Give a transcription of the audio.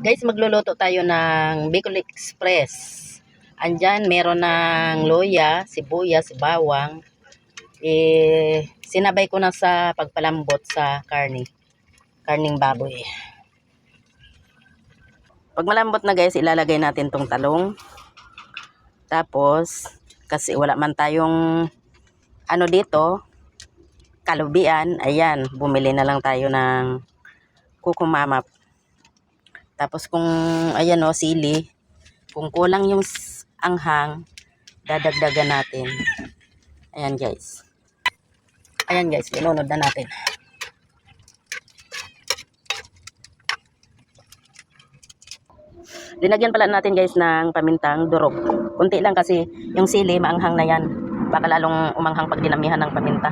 Guys, magluluto tayo ng Bicol Express. Andyan, meron ng luya, sibuyas, bawang. Sinabay ko na sa pagpalambot sa karning baboy. Pag malambot na guys, ilalagay natin tong talong. Tapos, kasi wala man tayong ano dito, kalubian, ayan, bumili na lang tayo ng kukumamap. Tapos kung, ayan o, sili, kung kulang yung anghang, dadagdagan natin. Ayan guys. Ayan guys, linunod na natin. Linagyan pala natin guys ng pamintang durog. Kunti lang kasi yung sili, maanghang na yan. Baka lalong umanghang pag dinamihan ng paminta.